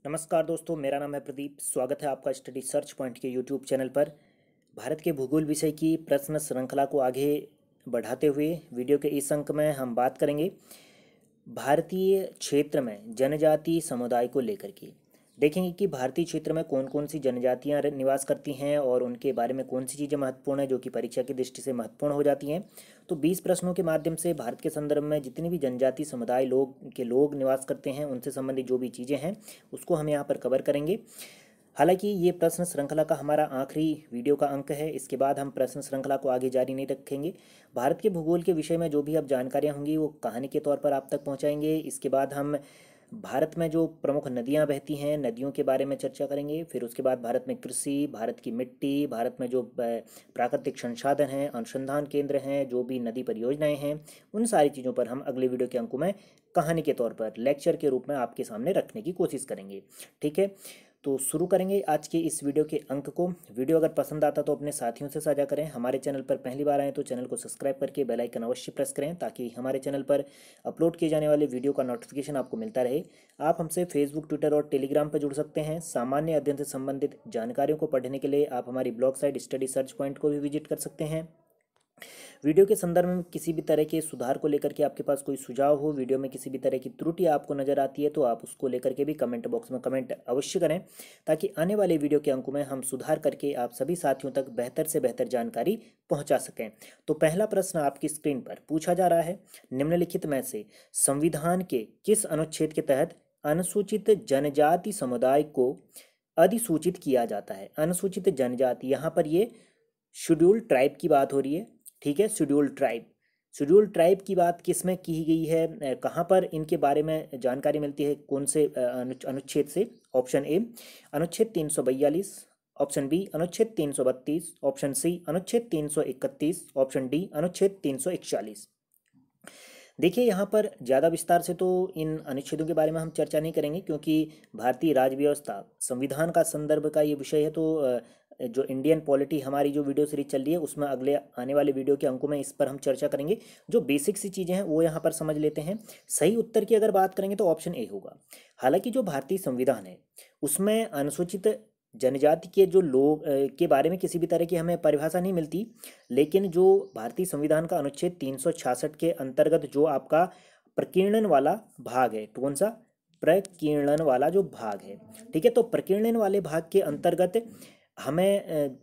नमस्कार दोस्तों, मेरा नाम है प्रदीप। स्वागत है आपका स्टडी सर्च पॉइंट के यूट्यूब चैनल पर। भारत के भूगोल विषय की प्रश्न श्रृंखला को आगे बढ़ाते हुए वीडियो के इस अंक में हम बात करेंगे भारतीय क्षेत्र में जनजातीय समुदाय को लेकर के। देखेंगे कि भारतीय क्षेत्र में कौन कौन सी जनजातियां निवास करती हैं और उनके बारे में कौन सी चीज़ें महत्वपूर्ण हैं जो कि परीक्षा की दृष्टि से महत्वपूर्ण हो जाती हैं। तो 20 प्रश्नों के माध्यम से भारत के संदर्भ में जितनी भी जनजातीय समुदाय लोग निवास करते हैं उनसे संबंधित जो भी चीज़ें हैं उसको हम यहाँ पर कवर करेंगे। हालांकि ये प्रश्न श्रृंखला का हमारा आखिरी वीडियो का अंक है। इसके बाद हम प्रश्न श्रृंखला को आगे जारी नहीं रखेंगे। भारत के भूगोल के विषय में जो भी अब जानकारियाँ होंगी वो कहानी के तौर पर आप तक पहुँचाएंगे। इसके बाद हम भारत में जो प्रमुख नदियाँ बहती हैं नदियों के बारे में चर्चा करेंगे। फिर उसके बाद भारत में कृषि, भारत की मिट्टी, भारत में जो प्राकृतिक संसाधन हैं, अनुसंधान केंद्र हैं, जो भी नदी परियोजनाएं हैं, उन सारी चीज़ों पर हम अगले वीडियो के अंकों में कहानी के तौर पर लेक्चर के रूप में आपके सामने रखने की कोशिश करेंगे। ठीक है, तो शुरू करेंगे आज के इस वीडियो के अंक को। वीडियो अगर पसंद आता तो अपने साथियों से साझा करें। हमारे चैनल पर पहली बार आए तो चैनल को सब्सक्राइब करके बेल आइकन अवश्य प्रेस करें ताकि हमारे चैनल पर अपलोड किए जाने वाले वीडियो का नोटिफिकेशन आपको मिलता रहे। आप हमसे फेसबुक, ट्विटर और टेलीग्राम पर जुड़ सकते हैं। सामान्य अध्ययन से संबंधित जानकारियों को पढ़ने के लिए आप हमारी blog site study search point को भी विजिट कर सकते हैं। वीडियो के संदर्भ में किसी भी तरह के सुधार को लेकर के आपके पास कोई सुझाव हो, वीडियो में किसी भी तरह की त्रुटि आपको नज़र आती है तो आप उसको लेकर के भी कमेंट बॉक्स में कमेंट अवश्य करें ताकि आने वाले वीडियो के अंकों में हम सुधार करके आप सभी साथियों तक बेहतर से बेहतर जानकारी पहुंचा सकें। तो पहला प्रश्न आपकी स्क्रीन पर पूछा जा रहा है, निम्नलिखित में से संविधान के किस अनुच्छेद के तहत अनुसूचित जनजाति समुदाय को अधिसूचित किया जाता है? अनुसूचित जनजाति, यहाँ पर ये शेड्यूल ट्राइब की बात हो रही है। ठीक है, शेड्यूल ट्राइब की बात किस में की गई है, कहाँ पर इनके बारे में जानकारी मिलती है, कौन से अनुच्छेद से? ऑप्शन ए अनुच्छेद 342, ऑप्शन बी अनुच्छेद 332, ऑप्शन सी अनुच्छेद 331, ऑप्शन डी अनुच्छेद 341। देखिए, यहाँ पर ज़्यादा विस्तार से तो इन अनुच्छेदों के बारे में हम चर्चा नहीं करेंगे क्योंकि भारतीय राज्य व्यवस्था संविधान का संदर्भ का ये विषय है। तो जो इंडियन पॉलिटी हमारी जो वीडियो सीरीज चल रही है उसमें अगले आने वाले वीडियो के अंकों में इस पर हम चर्चा करेंगे। जो बेसिक सी चीज़ें हैं वो यहाँ पर समझ लेते हैं। सही उत्तर की अगर बात करेंगे तो ऑप्शन ए होगा। हालांकि जो भारतीय संविधान है उसमें अनुसूचित जनजाति के जो लोग के बारे में किसी भी तरह की हमें परिभाषा नहीं मिलती, लेकिन जो भारतीय संविधान का अनुच्छेद 366 के अंतर्गत जो आपका प्रकीर्णन वाला भाग है, कौन सा? प्रकीर्णन वाला जो भाग है। ठीक है, तो प्रकीर्णन वाले भाग के अंतर्गत हमें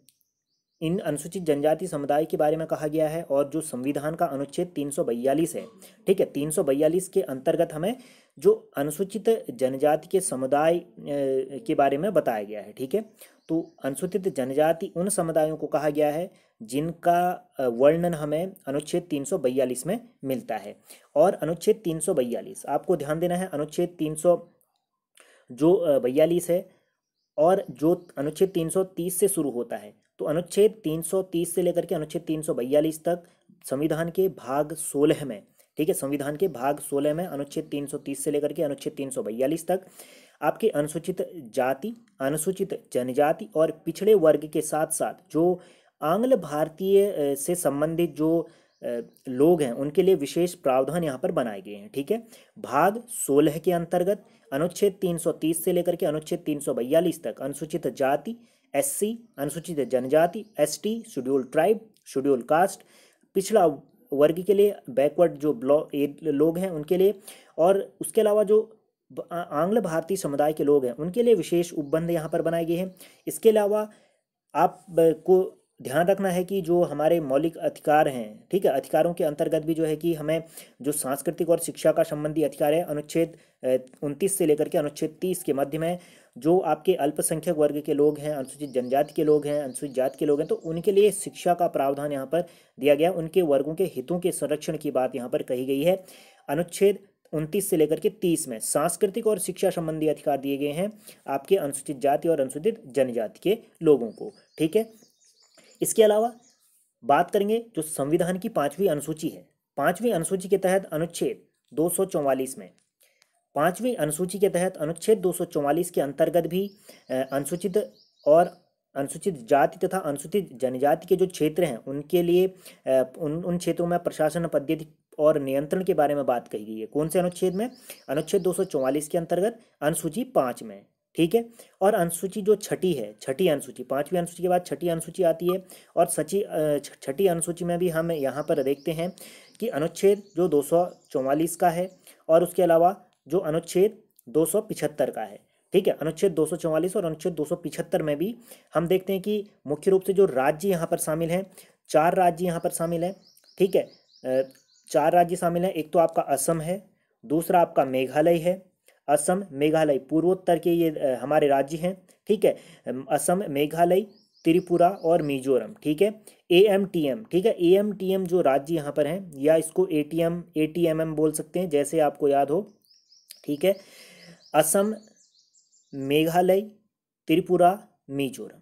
इन अनुसूचित जनजाति समुदाय के बारे में कहा गया है और जो संविधान का अनुच्छेद 342 है, ठीक है, 342 के अंतर्गत हमें जो अनुसूचित जनजाति के समुदाय के बारे में बताया गया है। ठीक है, तो अनुसूचित जनजाति उन समुदायों को कहा गया है जिनका वर्णन हमें अनुच्छेद 342 में मिलता है। और अनुच्छेद 342 आपको ध्यान देना है, अनुच्छेद 342 है और जो अनुच्छेद 330 से शुरू होता है। तो अनुच्छेद 330 से लेकर के अनुच्छेद 342 तक संविधान के भाग 16 में, ठीक है, संविधान के भाग 16 में अनुच्छेद 330 से लेकर के अनुच्छेद 342 तक आपके अनुसूचित जाति, अनुसूचित जनजाति और पिछड़े वर्ग के साथ साथ जो आंग्ल भारतीय से संबंधित जो लोग हैं उनके लिए विशेष प्रावधान यहाँ पर बनाए गए हैं। ठीक है, भाग 16 के अंतर्गत अनुच्छेद 330 से लेकर के अनुच्छेद 342 तक अनुसूचित जाति, एससी, अनुसूचित जनजाति, ST, schedule tribe, schedule caste, पिछड़ा वर्ग के लिए, बैकवर्ड जो लोग हैं उनके लिए, और उसके अलावा जो आंग्ल भारतीय समुदाय के लोग हैं उनके लिए विशेष उपबंध यहाँ पर बनाए गए हैं। इसके अलावा आप को ध्यान रखना है कि जो हमारे मौलिक अधिकार हैं, ठीक है, अधिकारों के अंतर्गत भी जो है कि हमें जो सांस्कृतिक और शिक्षा का संबंधी अधिकार है अनुच्छेद 29 से लेकर के अनुच्छेद 30 के मध्य में जो आपके अल्पसंख्यक वर्ग के लोग हैं, अनुसूचित जनजाति के लोग हैं, अनुसूचित जाति के लोग हैं, तो उनके लिए शिक्षा का प्रावधान यहाँ पर दिया गया। उनके वर्गों के हितों के संरक्षण की बात यहाँ पर कही गई है। अनुच्छेद 29 से लेकर के 30 में सांस्कृतिक और शिक्षा संबंधी अधिकार दिए गए हैं आपके अनुसूचित जाति और अनुसूचित जनजाति के लोगों को। ठीक है, इसके अलावा बात करेंगे जो संविधान की 5वीं अनुसूची है। 5वीं अनुसूची के तहत अनुच्छेद 244 में, 5वीं अनुसूची के तहत अनुच्छेद 244 के अंतर्गत भी अनुसूचित और अनुसूचित जाति तथा अनुसूचित जनजाति के जो क्षेत्र हैं उनके लिए उन क्षेत्रों में प्रशासन पद्धति और नियंत्रण के बारे में बात कही गई है। कौन से अनुच्छेद में? अनुच्छेद 244 के अंतर्गत अनुसूची 5 में। ठीक है। और अनुसूची जो छठी है, छठी अनुसूची, पांचवी अनुसूची के बाद छठी अनुसूची आती है। और छठी अनुसूची में भी हम यहाँ पर देखते हैं कि अनुच्छेद जो 244 का है और उसके अलावा जो अनुच्छेद 275 का है। ठीक है, अनुच्छेद 244 और अनुच्छेद 275 में भी हम देखते हैं कि मुख्य रूप से जो राज्य यहाँ पर शामिल हैं, 4 राज्य यहाँ पर शामिल हैं। ठीक है, 4 राज्य शामिल हैं। एक तो आपका असम है, दूसरा आपका मेघालय है। असम, मेघालय पूर्वोत्तर के ये हमारे राज्य हैं। ठीक है, असम, मेघालय, त्रिपुरा और मिजोरम। ठीक है, AMTM, ठीक है, AMTM जो राज्य यहाँ पर हैं, या इसको ATMM बोल सकते हैं, जैसे आपको याद हो। ठीक है, असम, मेघालय, त्रिपुरा, मिजोरम।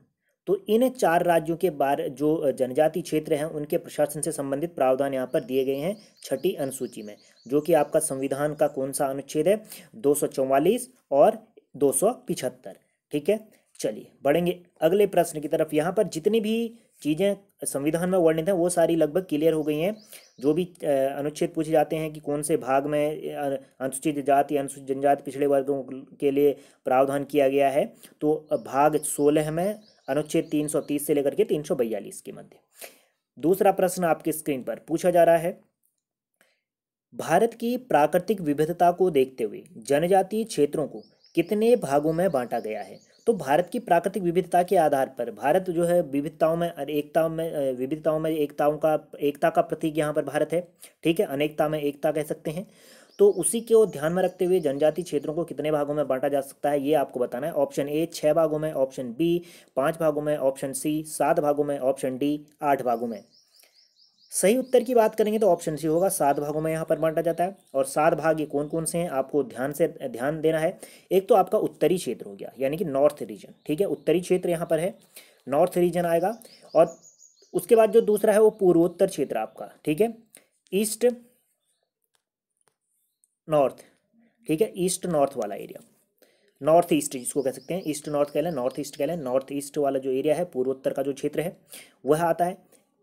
तो इन 4 राज्यों के बारे जो जनजाति क्षेत्र हैं उनके प्रशासन से संबंधित प्रावधान यहाँ पर दिए गए हैं छठी अनुसूची में, जो कि आपका संविधान का कौन सा अनुच्छेद है, 244 और 275। ठीक है, चलिए बढ़ेंगे अगले प्रश्न की तरफ। यहाँ पर जितनी भी चीज़ें संविधान में वर्णित हैं वो सारी लगभग क्लियर हो गई हैं। जो भी अनुच्छेद पूछे जाते हैं कि कौन से भाग में अनुसूचित जाति, अनुसूचित जनजाति, पिछड़े वर्गों के लिए प्रावधान किया गया है, तो भाग 16 में अनुच्छेद 330 से लेकर के 342 के मध्य। दूसरा प्रश्न आपकी स्क्रीन पर पूछा जा रहा है, भारत की प्राकृतिक विविधता को देखते हुए जनजातीय क्षेत्रों को कितने भागों में बांटा गया है। तो भारत की प्राकृतिक विविधता के आधार पर भारत जो है विविधताओं में एकता का प्रतीक यहाँ पर भारत है। ठीक है, अनेकता में एकता कह सकते हैं। तो उसी को ध्यान में रखते हुए जनजातीय क्षेत्रों को कितने भागों में बांटा जा सकता है, ये आपको बताना है। ऑप्शन ए 6 भागों में, ऑप्शन बी 5 भागों में, ऑप्शन सी 7 भागों में, ऑप्शन डी 8 भागों में। सही उत्तर की बात करेंगे तो ऑप्शन सी होगा, 7 भागों में यहाँ पर बांटा जाता है। और 7 भाग ये कौन कौन से हैं आपको ध्यान देना है। एक तो आपका उत्तरी क्षेत्र हो गया, यानी कि नॉर्थ रीजन। ठीक है, उत्तरी क्षेत्र यहाँ पर है, नॉर्थ रीजन आएगा। और उसके बाद जो दूसरा है वो पूर्वोत्तर क्षेत्र आपका। ठीक है, ईस्ट नॉर्थ। ठीक है, ईस्ट नॉर्थ वाला एरिया, नॉर्थ ईस्ट जिसको कह सकते हैं, ईस्ट नॉर्थ कह लें, नॉर्थ ईस्ट कह लें। नॉर्थ ईस्ट वाला जो एरिया है, पूर्वोत्तर का जो क्षेत्र है वह आता है।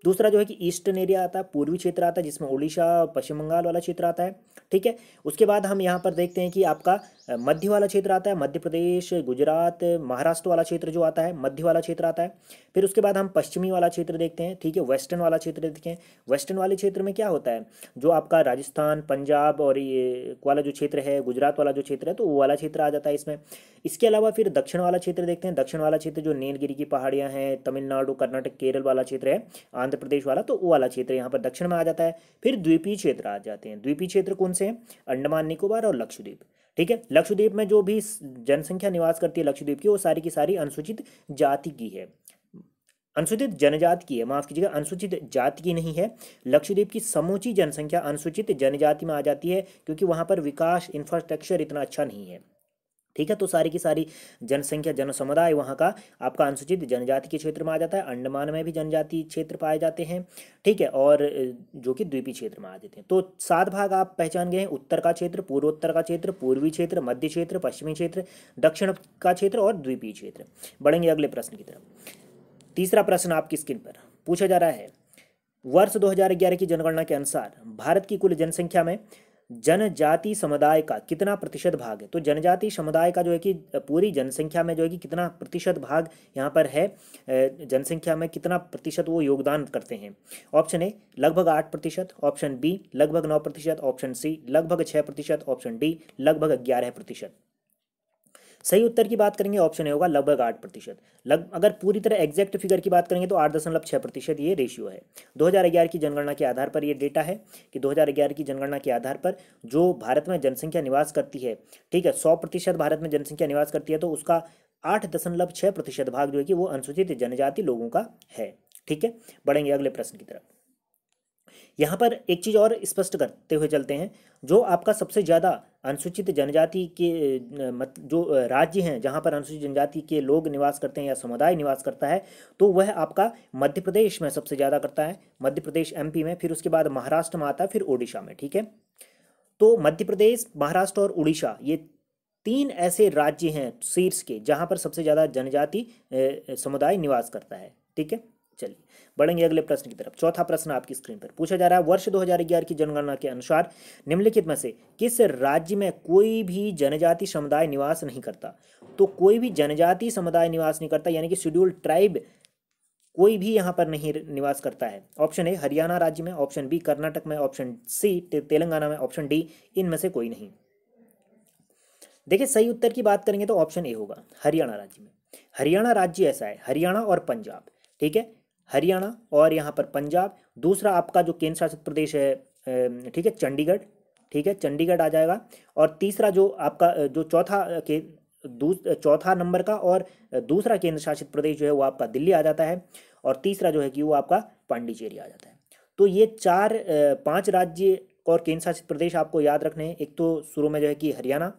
दूसरा जो है कि ईस्टर्न एरिया आता है, पूर्वी क्षेत्र आता है, जिसमें उड़ीसा, पश्चिम बंगाल वाला क्षेत्र आता है। ठीक है, उसके बाद हम यहाँ पर देखते हैं कि आपका मध्य वाला क्षेत्र आता है, मध्य प्रदेश, गुजरात, महाराष्ट्र वाला क्षेत्र जो आता है, मध्य वाला क्षेत्र आता है। फिर उसके बाद हम पश्चिमी वाला क्षेत्र देखते हैं। ठीक है, वेस्टर्न वाला क्षेत्र देखते हैं। वेस्टर्न वाले क्षेत्र में क्या होता है, जो आपका राजस्थान, पंजाब और ये वाला जो क्षेत्र है, गुजरात वाला जो क्षेत्र है, तो वो वाला क्षेत्र आ जाता है इसमें। इसके अलावा फिर दक्षिण वाला क्षेत्र देखते हैं। दक्षिण वाला क्षेत्र जो नीलगिरी की पहाड़ियाँ हैं, तमिलनाडु, कर्नाटक, केरल वाला क्षेत्र है, आंध्र प्रदेश वाला, तो वो वाला क्षेत्र यहाँ पर दक्षिण में आ जाता है। फिर द्वीपीय क्षेत्र आ जाते हैं। द्वीपीय क्षेत्र कौन से हैं, अंडमान निकोबार और लक्षद्वीप। ठीक है, लक्षद्वीप में जो भी जनसंख्या निवास करती है लक्षद्वीप की, वो सारी की सारी अनुसूचित जाति की है, अनुसूचित जनजाति की है, माफ कीजिएगा, अनुसूचित जाति की नहीं है। लक्षद्वीप की समूची जनसंख्या अनुसूचित जनजाति में आ जाती है, क्योंकि वहाँ पर विकास, इंफ्रास्ट्रक्चर इतना अच्छा नहीं है। ठीक है, तो सारी की सारी जनसंख्या, जनसमुदाय वहाँ का आपका अनुसूचित जनजाति के क्षेत्र में आ जाता है। अंडमान में भी जनजाति क्षेत्र पाए जाते हैं। ठीक है, और जो कि द्वीपीय क्षेत्र में आ जाते हैं। तो 7 भाग आप पहचान गए हैं, उत्तर का क्षेत्र, पूर्वोत्तर का क्षेत्र, पूर्वी क्षेत्र, मध्य क्षेत्र, पश्चिमी क्षेत्र, दक्षिण का क्षेत्र और द्वीपीय क्षेत्र। बढ़ेंगे अगले प्रश्न की तरफ। तीसरा प्रश्न आपकी स्क्रीन पर पूछा जा रहा है, वर्ष 2011 की जनगणना के अनुसार भारत की कुल जनसंख्या में जनजाति समुदाय का कितना प्रतिशत भाग है। तो जनजाति समुदाय का जो है कि पूरी जनसंख्या में जो है कि कितना प्रतिशत भाग यहाँ पर है, जनसंख्या में कितना प्रतिशत वो योगदान करते हैं। ऑप्शन ए लगभग 8%, ऑप्शन बी लगभग 9%, ऑप्शन सी लगभग 6%, ऑप्शन डी लगभग 11%। सही उत्तर की बात करेंगे ऑप्शन ए होगा लगभग 8%। अगर पूरी तरह एग्जैक्ट फिगर की बात करेंगे तो 8.6% ये रेशियो है। 2011 की जनगणना के आधार पर ये डेटा है कि 2011 की जनगणना के आधार पर जो भारत में जनसंख्या निवास करती है, ठीक है, 100% भारत में जनसंख्या निवास करती है, तो उसका 8.6% भाग जो है कि वो अनुसूचित जनजाति लोगों का है। ठीक है, बढ़ेंगे अगले प्रश्न की तरफ। यहाँ पर एक चीज़ और स्पष्ट करते हुए चलते हैं, जो आपका सबसे ज़्यादा अनुसूचित जनजाति के जो राज्य हैं जहाँ पर अनुसूचित जनजाति के लोग निवास करते हैं या समुदाय निवास करता है, तो वह आपका मध्य प्रदेश में सबसे ज़्यादा करता है, मध्य प्रदेश MP में, फिर उसके बाद महाराष्ट्र में आता है, फिर ओडिशा में। ठीक है, तो मध्य प्रदेश, महाराष्ट्र और उड़ीसा ये 3 ऐसे राज्य हैं शीर्ष के जहाँ पर सबसे ज़्यादा जनजाति समुदाय निवास करता है। ठीक है, चलिए बढ़ेंगे अगले प्रश्न की तरफ। चौथा प्रश्न आपकी स्क्रीन पर पूछा जा रहा है, वर्ष 2011 की जनगणना के अनुसार निम्नलिखित में से किस राज्य में कोई भी जनजाति समुदाय निवास नहीं करता? तो कोई भी जनजाति समुदाय निवास नहीं करता, यानी कि शेड्यूल्ड ट्राइब कोई भी यहाँ पर नहीं निवास करता है। ऑप्शन ए हरियाणा राज्य में, ऑप्शन बी कर्नाटक में, ऑप्शन सी तेलंगाना में, ऑप्शन डी इनमें से कोई नहीं। देखिए सही उत्तर की बात करेंगे तो ऑप्शन ए होगा, हरियाणा राज्य में। हरियाणा राज्य ऐसा है, हरियाणा और पंजाब, ठीक है, हरियाणा और यहाँ पर पंजाब। दूसरा आपका जो केंद्र शासित प्रदेश है, ठीक है, चंडीगढ़, ठीक है, चंडीगढ़ आ जाएगा। और तीसरा जो आपका जो चौथा नंबर का और दूसरा केंद्र शासित प्रदेश जो है वो आपका दिल्ली आ जाता है। और तीसरा जो है कि वो आपका पांडिचेरी आ जाता है। तो ये 5 राज्य और केंद्र शासित प्रदेश आपको याद रखने हैं। एक तो शुरू में जो है कि हरियाणा,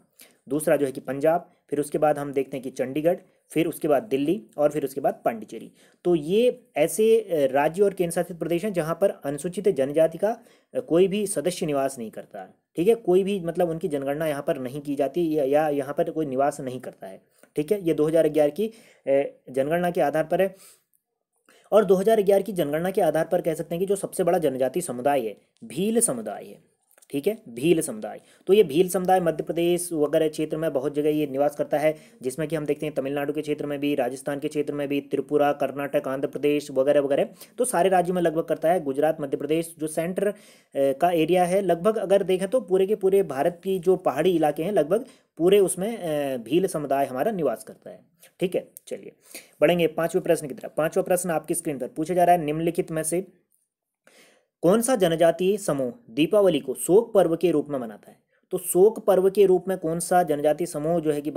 दूसरा जो है कि पंजाब, फिर उसके बाद हम देखते हैं कि चंडीगढ़, फिर उसके बाद दिल्ली और फिर उसके बाद पांडिचेरी। तो ये ऐसे राज्य और केंद्र शासित प्रदेश हैं जहाँ पर अनुसूचित जनजाति का कोई भी सदस्य निवास नहीं करता है, ठीक है, कोई भी मतलब उनकी जनगणना यहाँ पर नहीं की जाती या यहाँ पर कोई निवास नहीं करता है, ठीक है। ये 2011 की जनगणना के आधार पर है। और 2011 की जनगणना के आधार पर कह सकते हैं कि जो सबसे बड़ा जनजाति समुदाय है भील समुदाय है, ठीक है, भील समुदाय। तो ये भील समुदाय मध्य प्रदेश वगैरह क्षेत्र में बहुत जगह ये निवास करता है, जिसमें कि हम देखते हैं तमिलनाडु के क्षेत्र में भी, राजस्थान के क्षेत्र में भी, त्रिपुरा, कर्नाटक, आंध्र प्रदेश वगैरह वगैरह। तो सारे राज्यों में लगभग करता है। गुजरात, मध्य प्रदेश जो सेंटर का एरिया है, लगभग अगर देखें तो पूरे के पूरे भारत की जो पहाड़ी इलाके हैं लगभग पूरे उसमें भील समुदाय हमारा निवास करता है, ठीक है। चलिए बढ़ेंगे पांचवें प्रश्न की तरफ। पांचवा प्रश्न आपकी स्क्रीन पर पूछा जा रहा है, निम्नलिखित में से कौन सा जनजातीय समूह दीपावली को शोक पर्व के रूप में मनाता है? तो शोक पर्व के रूप में कौन सा जनजातीय समूह जो है कि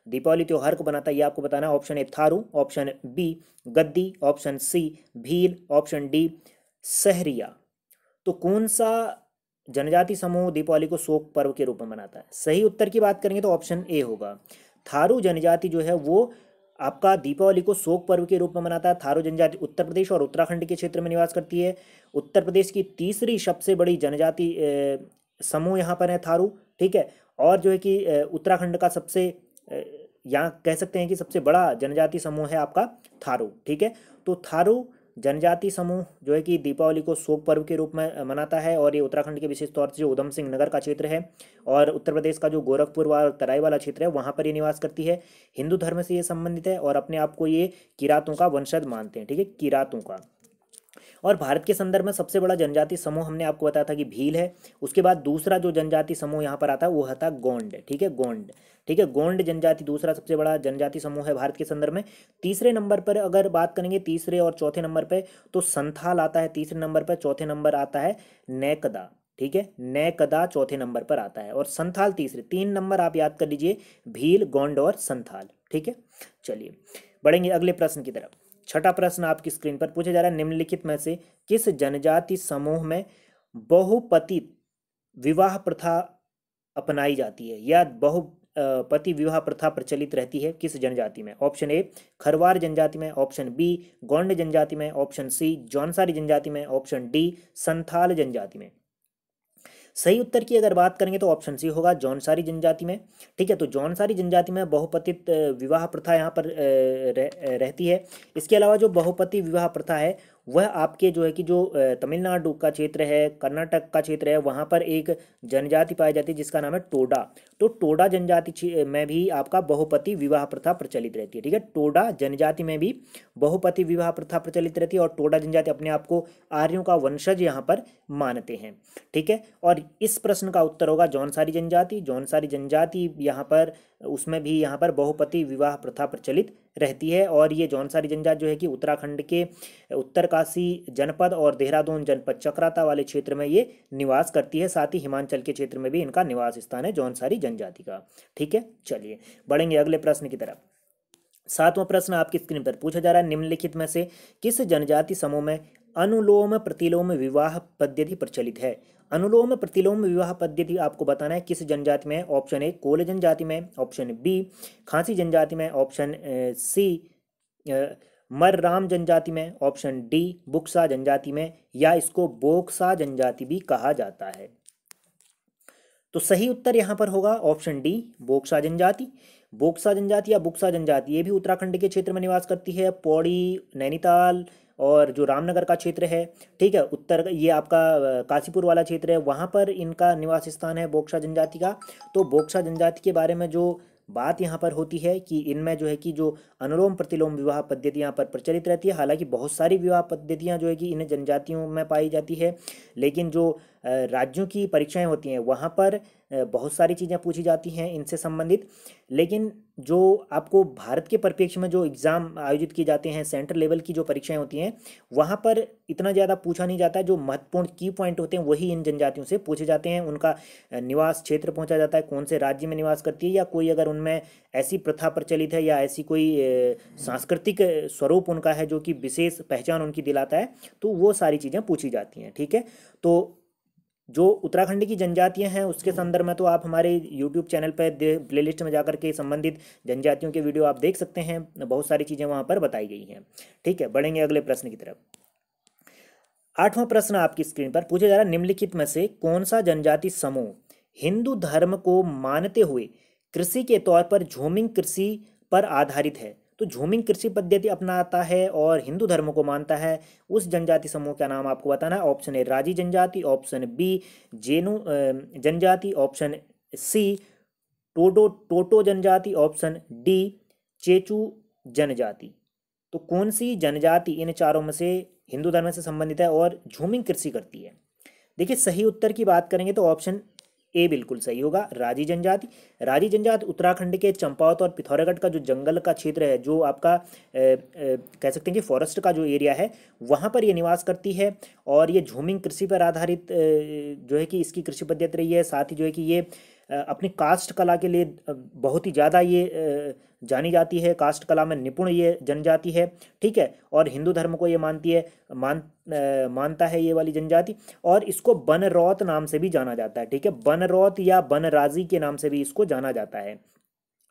दीपावली त्योहार को बनाता है, ये आपको बताना है। Option A Tharu, option B Gaddi, option C Bhil, option D Sahariya. तो कौन सा जनजाति समूह दीपावली को शोक पर्व के रूप में मनाता है? सही उत्तर की बात करेंगे तो ऑप्शन ए होगा। थारू जनजाति जो है वो आपका दीपावली को शोक पर्व के रूप में मनाता है। थारू जनजाति उत्तर प्रदेश और उत्तराखंड के क्षेत्र में निवास करती है। उत्तर प्रदेश की तीसरी सबसे बड़ी जनजाति समूह यहाँ पर है थारू, ठीक है। और जो है कि उत्तराखंड का सबसे यहाँ कह सकते हैं कि सबसे बड़ा जनजाति समूह है आपका थारू, ठीक है। तो थारू जनजाति समूह जो है कि दीपावली को शोक पर्व के रूप में मनाता है। और ये उत्तराखंड के विशेष तौर से जो उधम सिंह नगर का क्षेत्र है और उत्तर प्रदेश का जो गोरखपुर और तराई वाला क्षेत्र है वहाँ पर ये निवास करती है। हिंदू धर्म से ये संबंधित है और अपने आप को ये किरातों का वंशज मानते हैं, ठीक है, किरातों का। और भारत के संदर्भ में सबसे बड़ा जनजाति समूह हमने आपको बताया था कि भील है। उसके बाद दूसरा जो जनजाति समूह यहाँ पर आता है वो आता है गोंड, ठीक है, गोंड, ठीक है। गोंड जनजाति दूसरा सबसे बड़ा जनजाति समूह है भारत के संदर्भ में। तीसरे नंबर पर अगर बात करेंगे, तीसरे और चौथे नंबर पर तो संथाल आता है तीसरे नंबर पर, चौथे नंबर आता है नेकदा, ठीक है, नेकदा चौथे नंबर पर आता है और संथाल तीसरे। 3 नंबर आप याद कर लीजिए, भील, गोंड और संथाल, ठीक है। चलिए बढ़ेंगे अगले प्रश्न की तरफ। छठा प्रश्न आपकी स्क्रीन पर पूछा जा रहा है, निम्नलिखित में से किस जनजाति समूह में बहुपति विवाह प्रथा अपनाई जाती है या बहुपति विवाह प्रथा प्रचलित रहती है? किस जनजाति में? ऑप्शन ए खरवार जनजाति में, ऑप्शन बी गोंड जनजाति में, ऑप्शन सी जौनसारी जनजाति में, ऑप्शन डी संथाल जनजाति में। सही उत्तर की अगर बात करेंगे तो ऑप्शन सी होगा, जौनसारी जनजाति में, ठीक है। तो जौनसारी जनजाति में बहुपतित विवाह प्रथा यहाँ पर रहती है। इसके अलावा जो बहुपति विवाह प्रथा है वह आपके जो है कि जो तमिलनाडु का क्षेत्र है, कर्नाटक का क्षेत्र है, वहाँ पर एक जनजाति पाई जाती है जिसका नाम है टोडा। तो टोडा जनजाति में भी आपका बहुपति विवाह प्रथा प्रचलित रहती है, ठीक है। टोडा जनजाति में भी बहुपति विवाह प्रथा प्रचलित रहती है और टोडा जनजाति अपने आप को आर्यों का वंशज यहाँ पर मानते हैं, ठीक है। और इस प्रश्न का उत्तर होगा जौनसारी जनजाति। जौनसारी जनजाति यहाँ पर उसमें भी यहाँ पर बहुपति विवाह प्रथा प्रचलित रहती है। और ये जौनसारी जनजाति जो है कि उत्तराखंड के उत्तरकाशी जनपद और देहरादून जनपद चक्राता वाले क्षेत्र में ये निवास करती है। साथ ही हिमाचल के क्षेत्र में भी इनका निवास स्थान है जौनसारी जनजाति का, ठीक है। चलिए बढ़ेंगे अगले प्रश्न की तरफ। सातवां प्रश्न आपकी स्क्रीन पर पूछा जा रहा है, निम्नलिखित में से किस जनजाति समूह में अनुलोम प्रतिलोम विवाह पद्धति प्रचलित है? अनुलोम प्रतिलोम विवाह पद्धति आपको बताना है किस जनजाति में है। ऑप्शन ए कोल जनजाति में, ऑप्शन बी खासी जनजाति में, ऑप्शन सी मरराम जनजाति में, ऑप्शन डी बुक्सा जनजाति में या इसको बोक्सा जनजाति भी कहा जाता है। तो सही उत्तर यहाँ पर होगा ऑप्शन डी, बोक्सा जनजाति। बोक्सा जनजाति या बुक्सा जनजाति ये भी उत्तराखंड के क्षेत्र में निवास करती है। पौड़ी, नैनीताल और जो रामनगर का क्षेत्र है, ठीक है, उत्तर ये आपका काशीपुर वाला क्षेत्र है, वहाँ पर इनका निवास स्थान है बोक्सा जनजाति का। तो बोक्सा जनजाति के बारे में जो बात यहाँ पर होती है कि इनमें जो है कि जो अनुलोम प्रतिलोम विवाह पद्धति यहाँ पर प्रचलित रहती है। हालांकि बहुत सारी विवाह पद्धतियाँ जो है कि इन जनजातियों में पाई जाती है, लेकिन जो राज्यों की परीक्षाएं होती हैं वहाँ पर बहुत सारी चीज़ें पूछी जाती हैं इनसे संबंधित। लेकिन जो आपको भारत के परिप्रेक्ष्य में जो एग्ज़ाम आयोजित किए जाते हैं, सेंट्रल लेवल की जो परीक्षाएं होती हैं, वहाँ पर इतना ज़्यादा पूछा नहीं जाता है। जो महत्वपूर्ण की पॉइंट होते हैं वही इन जनजातियों से पूछे जाते हैं। उनका निवास क्षेत्र पूछा जाता है, कौन से राज्य में निवास करती है, या कोई अगर उनमें ऐसी प्रथा प्रचलित है या ऐसी कोई सांस्कृतिक स्वरूप उनका है जो कि विशेष पहचान उनकी दिलाता है, तो वो सारी चीज़ें पूछी जाती हैं। ठीक है, तो जो उत्तराखंड की जनजातियां हैं उसके संदर्भ में तो आप हमारे यूट्यूब चैनल पर प्लेलिस्ट में जाकर के संबंधित जनजातियों के वीडियो आप देख सकते हैं, बहुत सारी चीज़ें वहाँ पर बताई गई हैं। ठीक है, बढ़ेंगे अगले प्रश्न की तरफ। 8वां प्रश्न आपकी स्क्रीन पर पूछा जा रहा है, निम्नलिखित में से कौन सा जनजाति समूह हिंदू धर्म को मानते हुए कृषि के तौर पर झूमिंग कृषि पर आधारित है? तो झूमिंग कृषि पद्धति अपनाता है और हिंदू धर्म को मानता है, उस जनजाति समूह का नाम आपको बताना है। ऑप्शन ए राजी जनजाति, ऑप्शन बी जेनु जनजाति, ऑप्शन सी टोटो जनजाति, ऑप्शन डी चेचू जनजाति। तो कौन सी जनजाति इन चारों में से हिंदू धर्म से संबंधित है और झूमिंग कृषि करती है? देखिए, सही उत्तर की बात करेंगे तो ऑप्शन ए बिल्कुल सही होगा, राजी जनजाति। राजी जनजाति उत्तराखंड के चंपावत और पिथौरागढ़ का जो जंगल का क्षेत्र है, जो आपका कह सकते हैं कि फॉरेस्ट का जो एरिया है, वहाँ पर ये निवास करती है। और ये झूमिंग कृषि पर आधारित जो है कि इसकी कृषि पद्धति रही है। साथ ही जो है कि ये अपनी कास्ट कला के लिए बहुत ही ज़्यादा ये जानी जाती है, कास्ट कला में निपुण ये जनजाति है। ठीक है, और हिंदू धर्म को ये मानता है ये वाली जनजाति, और इसको बनरौत नाम से भी जाना जाता है। ठीक है, बनरौत या बनराजी के नाम से भी इसको जाना जाता है।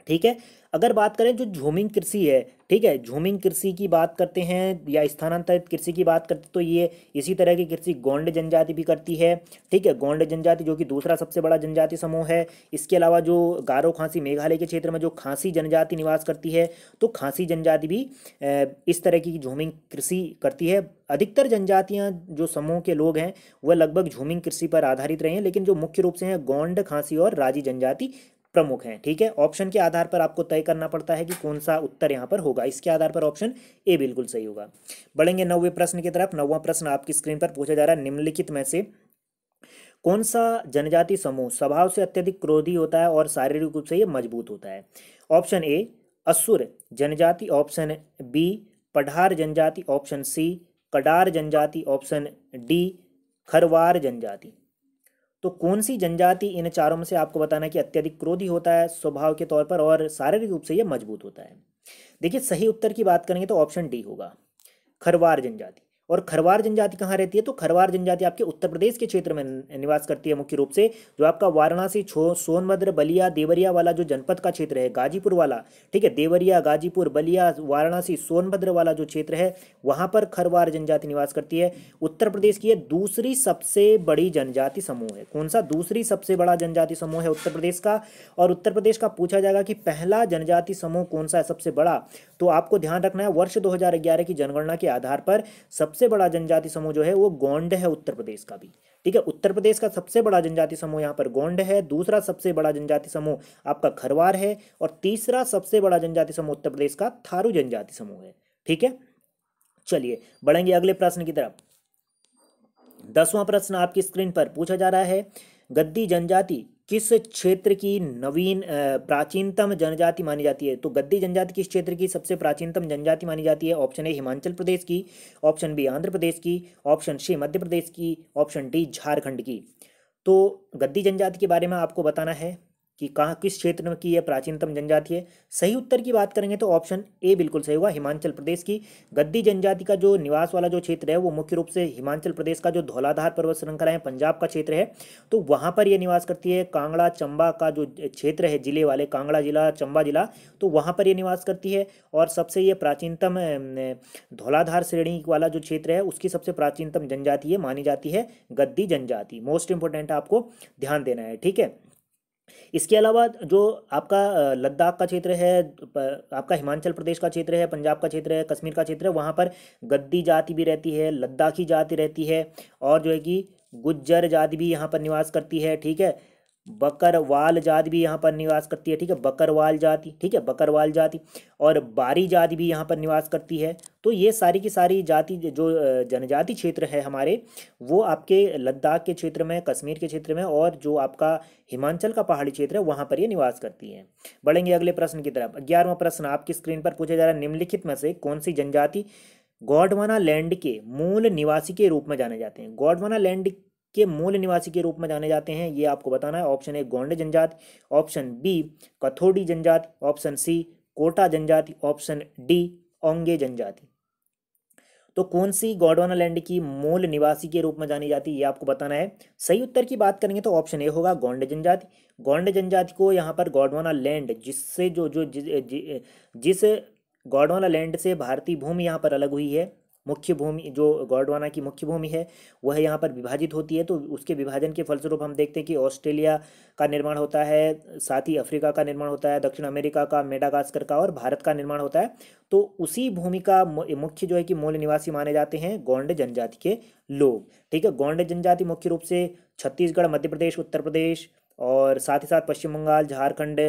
ठीक है, अगर बात करें जो झूमिंग कृषि है, ठीक है, झूमिंग कृषि की बात करते हैं या स्थानांतरित कृषि की बात करते हैं, तो ये इसी तरह की कृषि गोंड जनजाति भी करती है। ठीक है, गोंड जनजाति जो कि दूसरा सबसे बड़ा जनजाति समूह है। इसके अलावा जो गारो खासी मेघालय के क्षेत्र में जो खासी जनजाति निवास करती है, तो खासी जनजाति भी इस तरह की झूमिंग कृषि करती है। अधिकतर जनजातियां जो समूह के लोग हैं वह लगभग झूमिंग कृषि पर आधारित रहे हैं, लेकिन जो मुख्य रूप से हैं गोंड, खासी और राजी जनजाति प्रमुख हैं। ठीक है, ऑप्शन के आधार पर आपको तय करना पड़ता है कि कौन सा उत्तर यहाँ पर होगा। इसके आधार पर ऑप्शन ए बिल्कुल सही होगा। बढ़ेंगे 9वें प्रश्न की तरफ। 9वां प्रश्न आपकी स्क्रीन पर पूछा जा रहा है, निम्नलिखित में से कौन सा जनजाति समूह स्वभाव से अत्यधिक क्रोधी होता है और शारीरिक रूप से ये मजबूत होता है? ऑप्शन ए असुर जनजाति, ऑप्शन बी पठार जनजाति, ऑप्शन सी कडार जनजाति, ऑप्शन डी खरवार जनजाति। तो कौन सी जनजाति इन चारों में से आपको बताना है कि अत्यधिक क्रोधी होता है स्वभाव के तौर पर और शारीरिक रूप से यह मजबूत होता है? देखिए, सही उत्तर की बात करेंगे तो ऑप्शन डी होगा, खरवार जनजाति। और खरवार जनजाति कहाँ रहती है? तो खरवार जनजाति आपके उत्तर प्रदेश के क्षेत्र में निवास करती है, मुख्य रूप से जो आपका वाराणसी, सोनभद्र, बलिया, देवरिया वाला जो जनपद का क्षेत्र है, गाजीपुर वाला। ठीक है, देवरिया, गाजीपुर, बलिया, वाराणसी, सोनभद्र वाला जो क्षेत्र है, वहाँ पर खरवार जनजाति निवास करती है। उत्तर प्रदेश की ये दूसरी सबसे बड़ी जनजाति समूह है। कौन सा? दूसरी सबसे बड़ा जनजाति समूह है उत्तर प्रदेश का। और उत्तर प्रदेश का पूछा जाएगा कि पहला जनजाति समूह कौन सा है सबसे बड़ा, तो आपको ध्यान रखना है वर्ष 2011 की जनगणना के आधार पर सबसे बड़ा जनजाति समूह जो है वो गोंड है उत्तर प्रदेश का भी। ठीक है, उत्तर प्रदेश का सबसे बड़ा जनजाति समूह यहाँ पर गोंड है, दूसरा सबसे बड़ा जनजाति समूह आपका खरवार है, और तीसरा सबसे बड़ा जनजाति समूह उत्तर प्रदेश का थारू जनजाति समूह है। ठीक है, चलिए बढ़ेंगे अगले प्रश्न की तरफ। 10वां प्रश्न आपकी स्क्रीन पर पूछा जा रहा है, गद्दी जनजाति किस क्षेत्र की नवीन प्राचीनतम जनजाति मानी जाती है? तो गद्दी जनजाति किस क्षेत्र की सबसे प्राचीनतम जनजाति मानी जाती है? ऑप्शन ए हिमाचल प्रदेश की, ऑप्शन बी आंध्र प्रदेश की, ऑप्शन सी मध्य प्रदेश की, ऑप्शन डी झारखंड की। तो गद्दी जनजाति के बारे में आपको बताना है कि कहाँ किस क्षेत्र में की यह प्राचीनतम जनजाति है। सही उत्तर की बात करेंगे तो ऑप्शन ए बिल्कुल सही होगा, हिमाचल प्रदेश की। गद्दी जनजाति का जो निवास वाला जो क्षेत्र है वो मुख्य रूप से हिमाचल प्रदेश का जो धौलाधार पर्वत श्रृंखला है, पंजाब का क्षेत्र है, तो वहाँ पर यह निवास करती है। कांगड़ा चंबा का जो क्षेत्र है, जिले वाले कांगड़ा जिला, चंबा जिला, तो वहाँ पर यह निवास करती है। और सबसे ये प्राचीनतम धौलाधार श्रेणी वाला जो क्षेत्र है उसकी सबसे प्राचीनतम जनजाति ये मानी जाती है गद्दी जनजाति। मोस्ट इंपोर्टेंट आपको ध्यान देना है। ठीक है, इसके अलावा जो आपका लद्दाख का क्षेत्र है, आपका हिमाचल प्रदेश का क्षेत्र है, पंजाब का क्षेत्र है, कश्मीर का क्षेत्र है, वहाँ पर गद्दी जाति भी रहती है, लद्दाखी जाति रहती है, और जो है कि गुज्जर जाति भी यहाँ पर निवास करती है। ठीक है, बकरवाल जाति भी यहाँ पर निवास करती है। ठीक है, बकरवाल जाति, ठीक है, बकरवाल जाति, और बारी जाति भी यहाँ पर निवास करती है। तो ये सारी की सारी जाति जो जनजाति क्षेत्र है हमारे, वो आपके लद्दाख के क्षेत्र में, कश्मीर के क्षेत्र में, और जो आपका हिमाचल का पहाड़ी क्षेत्र है वहाँ पर ये निवास करती हैं। बढ़ेंगे अगले प्रश्न की तरफ। 11वां प्रश्न आपकी स्क्रीन पर पूछा जा रहा है, निम्नलिखित में से कौन सी जनजाति गोंडवाना लैंड के मूल निवासी के रूप में जाने जाते हैं? गोंडवाना लैंड के मूल निवासी के रूप में जाने जाते हैं, ये आपको बताना है। ऑप्शन ए गोंड जनजाति, ऑप्शन बी कथोड़ी जनजाति, ऑप्शन सी कोटा जनजाति, ऑप्शन डी ओंगे जनजाति। तो कौन सी गोंडवाना लैंड की मूल निवासी के रूप में जानी जाती है, ये आपको बताना है। सही उत्तर की बात करेंगे तो ऑप्शन ए होगा गोंड जनजाति। गोंड जनजाति को यहाँ पर गोंडवाना लैंड, जिससे जो जो जिस गोंडवाना लैंड से भारतीय भूमि यहाँ पर अलग हुई है, मुख्य भूमि जो गोंडवाना की मुख्य भूमि है वह यहाँ पर विभाजित होती है। तो उसके विभाजन के फलस्वरूप हम देखते हैं कि ऑस्ट्रेलिया का निर्माण होता है, साथ ही अफ्रीका का निर्माण होता है, दक्षिण अमेरिका का, मेडागास्कर का, और भारत का निर्माण होता है। तो उसी भूमि का मुख्य जो है कि मूल निवासी माने जाते हैं गोंड जनजाति के लोग। ठीक है, गोंड जनजाति मुख्य रूप से छत्तीसगढ़, मध्य प्रदेश, उत्तर प्रदेश, और साथ ही साथ पश्चिम बंगाल, झारखंड,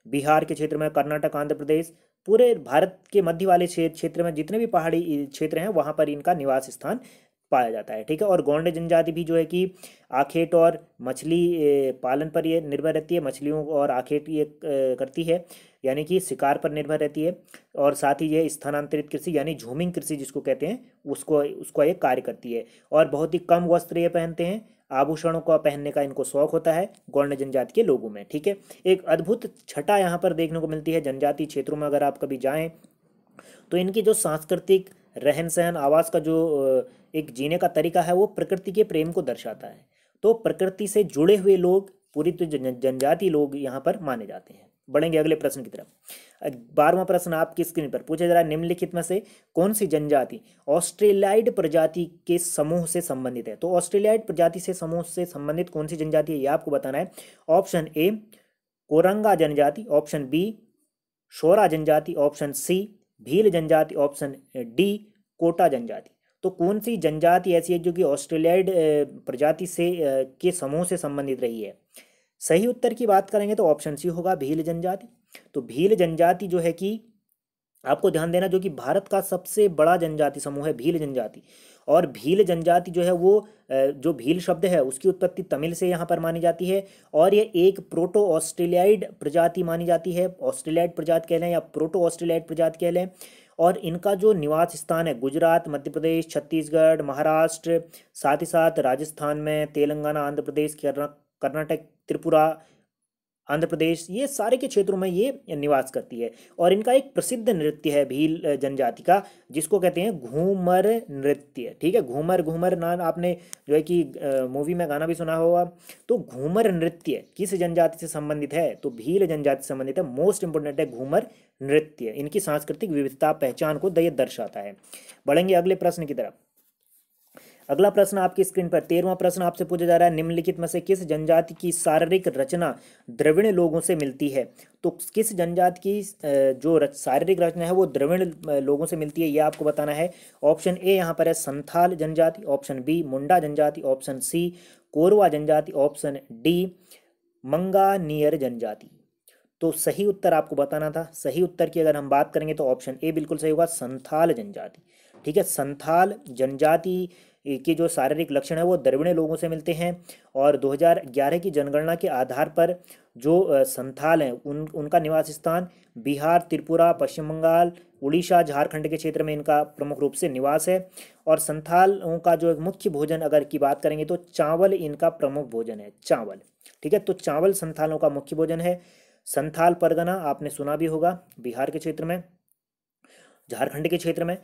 बिहार के क्षेत्र में, कर्नाटक, आंध्र प्रदेश, पूरे भारत के मध्य वाले क्षेत्र में जितने भी पहाड़ी क्षेत्र हैं वहाँ पर इनका निवास स्थान पाया जाता है। ठीक है, और गोंड जनजाति भी जो है कि आखेट और मछली पालन पर ये निर्भर रहती है, मछलियों और आखेट ये करती है, यानी कि शिकार पर निर्भर रहती है। और साथ ही ये स्थानांतरित कृषि यानी झूमिंग कृषि जिसको कहते हैं उसको ये कार्य करती है। और बहुत ही कम वस्त्र ये पहनते हैं, आभूषणों का पहनने का इनको शौक होता है गोंड जनजाति के लोगों में। ठीक है, एक अद्भुत छटा यहाँ पर देखने को मिलती है जनजातीय क्षेत्रों में। अगर आप कभी जाएं तो इनकी जो सांस्कृतिक रहन सहन, आवास का जो एक जीने का तरीका है वो प्रकृति के प्रेम को दर्शाता है। तो प्रकृति से जुड़े हुए लोग, पूरी तो जनजाति लोग यहाँ पर माने जाते हैं। बढ़ेंगे अगले प्रश्न की तरफ। 12वां प्रश्न आपकी स्क्रीन पर पूछा जा रहा है, निम्नलिखित में से कौन सी जनजाति ऑस्ट्रेलियाइड प्रजाति के समूह से संबंधित है? तो ऑस्ट्रेलियाइड प्रजाति से समूह से संबंधित कौन सी जनजाति है ये आपको बताना है। ऑप्शन ए कोरंगा जनजाति, ऑप्शन बी शोरा जनजाति, ऑप्शन सी भील जनजाति, ऑप्शन डी कोटा जनजाति। तो कौन सी जनजाति ऐसी है जो कि ऑस्ट्रेलियाइड प्रजाति से के समूह से संबंधित रही है? सही उत्तर की बात करेंगे तो ऑप्शन सी होगा भील जनजाति। तो भील जनजाति जो है कि आपको ध्यान देना, जो कि भारत का सबसे बड़ा जनजाति समूह है भील जनजाति। और भील जनजाति जो है वो जो भील शब्द है उसकी उत्पत्ति तमिल से यहाँ पर मानी जाती है, और ये एक प्रोटो ऑस्ट्रेलियाइड प्रजाति मानी जाती है। ऑस्ट्रेलियाइड प्रजाति कह लें या प्रोटो ऑस्ट्रेलियाइड प्रजाति कह लें। और इनका जो निवास स्थान है गुजरात, मध्य प्रदेश, छत्तीसगढ़, महाराष्ट्र, साथ ही साथ राजस्थान में, तेलंगाना, आंध्र प्रदेश, कर्नाटक, त्रिपुरा, आंध्र प्रदेश, ये सारे के क्षेत्रों में ये निवास करती है। और इनका एक प्रसिद्ध नृत्य है भील जनजाति का, जिसको कहते हैं घूमर नृत्य। ठीक है, घूमर घूमर नाम आपने जो है कि मूवी में गाना भी सुना होगा। तो घूमर नृत्य किस जनजाति से संबंधित है? तो भील जनजाति से संबंधित है। मोस्ट इंपोर्टेंट है घूमर नृत्य, इनकी सांस्कृतिक विविधता, पहचान को ये दर्शाता है। बढ़ेंगे अगले प्रश्न की तरफ। अगला प्रश्न आपकी स्क्रीन पर 13वां प्रश्न आपसे पूछा जा रहा है, निम्नलिखित में से किस जनजाति की शारीरिक रचना द्रविड़ लोगों से मिलती है? तो किस जनजाति की जो शारीरिक रचना है वो द्रविड़ लोगों से मिलती है, ये आपको बताना है। ऑप्शन ए यहाँ पर है संथाल जनजाति, ऑप्शन बी मुंडा जनजाति, ऑप्शन सी कोरवा जनजाति, ऑप्शन डी मंगानियर जनजाति। तो सही उत्तर आपको बताना था। सही उत्तर की अगर हम बात करेंगे तो ऑप्शन ए बिल्कुल सही होगा, संथाल जनजाति। ठीक है, संथाल जनजाति के जो शारीरिक लक्षण है वो द्रविड़ लोगों से मिलते हैं। और 2011 की जनगणना के आधार पर जो संथाल हैं उनका निवास स्थान बिहार, त्रिपुरा, पश्चिम बंगाल, उड़ीसा, झारखंड के क्षेत्र में इनका प्रमुख रूप से निवास है। और संथालों का जो एक मुख्य भोजन अगर की बात करेंगे तो चावल इनका प्रमुख भोजन है, चावल। ठीक है, तो चावल संथालों का मुख्य भोजन है। संथाल परगना आपने सुना भी होगा, बिहार के क्षेत्र में, झारखंड के क्षेत्र में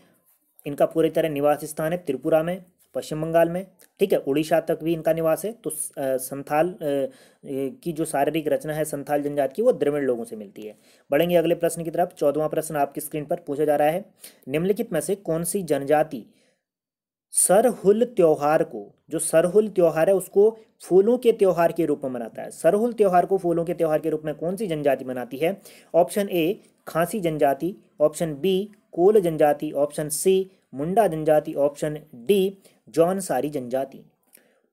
इनका पूरी तरह निवास स्थान है, त्रिपुरा में, पश्चिम बंगाल में। ठीक है, उड़ीसा तक भी इनका निवास है। तो संथाल की जो शारीरिक रचना है संथाल जनजाति की वो द्रविड़ लोगों से मिलती है। बढ़ेंगे अगले प्रश्न की तरफ। 14वां प्रश्न आपकी स्क्रीन पर पूछा जा रहा है, निम्नलिखित में से कौन सी जनजाति सरहुल त्योहार को, जो सरहुल त्योहार है उसको फूलों के त्योहार के रूप में मनाता है। सरहुल त्योहार को फूलों के त्योहार के रूप में कौन सी जनजाति मनाती है? ऑप्शन ए खासी जनजाति, ऑप्शन बी कोल जनजाति, ऑप्शन सी मुंडा जनजाति, ऑप्शन डी जौनसारी जनजाति।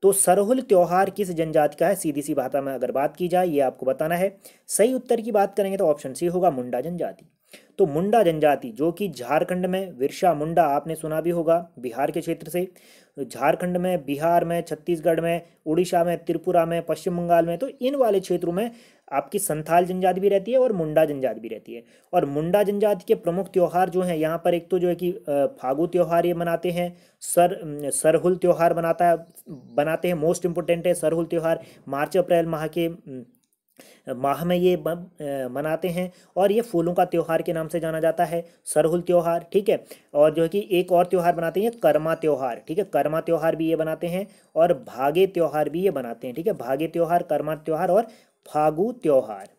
तो सरहुल त्योहार किस जनजाति का है? सीधी सी भाषा में अगर बात की जाए ये आपको बताना है। सही उत्तर की बात करेंगे तो ऑप्शन सी होगा मुंडा जनजाति। तो मुंडा जनजाति जो कि झारखंड में, बिरसा मुंडा आपने सुना भी होगा, बिहार के क्षेत्र से, झारखंड में, बिहार में, छत्तीसगढ़ में, उड़ीसा में, त्रिपुरा में, पश्चिम बंगाल में, तो इन वाले क्षेत्रों में आपकी संथाल जनजाति भी रहती है और मुंडा जनजाति भी रहती है। और मुंडा जनजाति के प्रमुख त्योहार जो हैं यहाँ पर, एक तो जो है कि फागु त्योहार ये मनाते हैं, सरहुल त्योहार बनाते हैं, मोस्ट इम्पोर्टेंट है सरहुल त्योहार, मार्च अप्रैल माह में ये मनाते हैं। और ये फूलों का त्योहार के नाम से जाना जाता है, सरहुल त्योहार, ठीक है। और जो है कि एक और त्योहार बनाते हैं कर्मा त्योहार, ठीक है, कर्मा त्योहार भी ये बनाते हैं, और भागे त्योहार भी ये बनाते हैं, ठीक है, भागे त्योहार, कर्मा त्योहार और फागु त्योहार।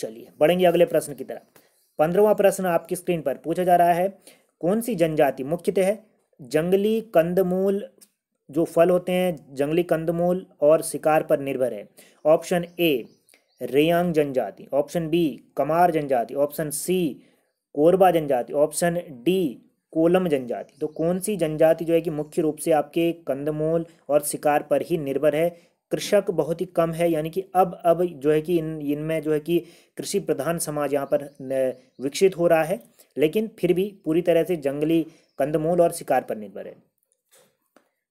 चलिए बढ़ेंगे अगले प्रश्न की तरफ। 15वां प्रश्न आपकी स्क्रीन पर पूछा जा रहा है, कौन सी जनजाति मुख्यतः जंगली कंदमूल, जो फल होते हैं जंगली कंदमूल और शिकार पर निर्भर है? ऑप्शन ए रेयांग जनजाति, ऑप्शन बी कमार जनजाति, ऑप्शन सी कोरबा जनजाति, ऑप्शन डी कोलम जनजाति। तो कौन सी जनजाति जो है कि मुख्य रूप से आपके कंदमूल और शिकार पर ही निर्भर है? कृषक बहुत ही कम है, यानी कि अब जो है कि इनमें जो है कि कृषि प्रधान समाज यहाँ पर विकसित हो रहा है, लेकिन फिर भी पूरी तरह से जंगली कंदमूल और शिकार पर निर्भर है।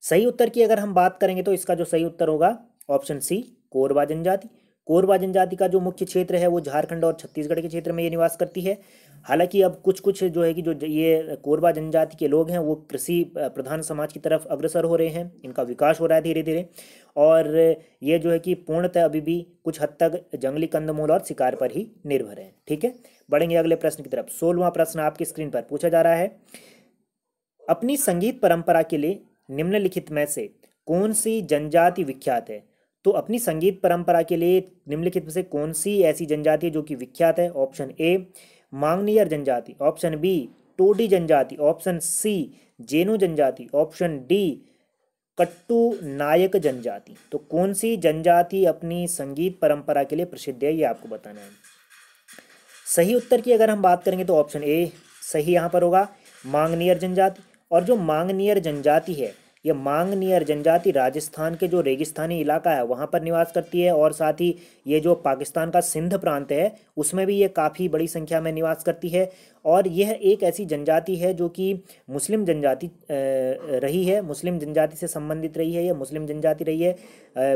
सही उत्तर की अगर हम बात करेंगे तो इसका जो सही उत्तर होगा ऑप्शन सी कोरबा जनजाति। कोरबा जनजाति का जो मुख्य क्षेत्र है वो झारखंड और छत्तीसगढ़ के क्षेत्र में ये निवास करती है। हालांकि अब कुछ कुछ जो है कि जो ये कोरबा जनजाति के लोग हैं वो कृषि प्रधान समाज की तरफ अग्रसर हो रहे हैं, इनका विकास हो रहा है धीरे धीरे, और ये जो है कि पूर्णतः अभी भी कुछ हद तक जंगली कंदमूल और शिकार पर ही निर्भर है। ठीक है, बढ़ेंगे अगले प्रश्न की तरफ। 16वां प्रश्न आपकी स्क्रीन पर पूछा जा रहा है, अपनी संगीत परंपरा के लिए निम्नलिखित में से कौन सी जनजाति विख्यात है? तो अपनी संगीत परंपरा के लिए निम्नलिखित में से कौन सी ऐसी जनजाति है जो कि विख्यात है? ऑप्शन ए मांगनियर जनजाति, ऑप्शन बी टोडी जनजाति, ऑप्शन सी जेनु जनजाति, ऑप्शन डी कट्टू नायक जनजाति। तो कौन सी जनजाति अपनी संगीत परंपरा के लिए प्रसिद्ध है, ये आपको बताना है। सही उत्तर की अगर हम बात करेंगे तो ऑप्शन ए सही यहाँ पर होगा, मांगनियर जनजाति। और जो मांगनियर जनजाति है, ये मांगनियर जनजाति राजस्थान के जो रेगिस्तानी इलाका है वहाँ पर निवास करती है, और साथ ही ये जो पाकिस्तान का सिंध प्रांत है उसमें भी ये काफ़ी बड़ी संख्या में निवास करती है। और यह एक ऐसी जनजाति है जो कि मुस्लिम जनजाति रही है, मुस्लिम जनजाति से संबंधित रही है, ये मुस्लिम जनजाति रही है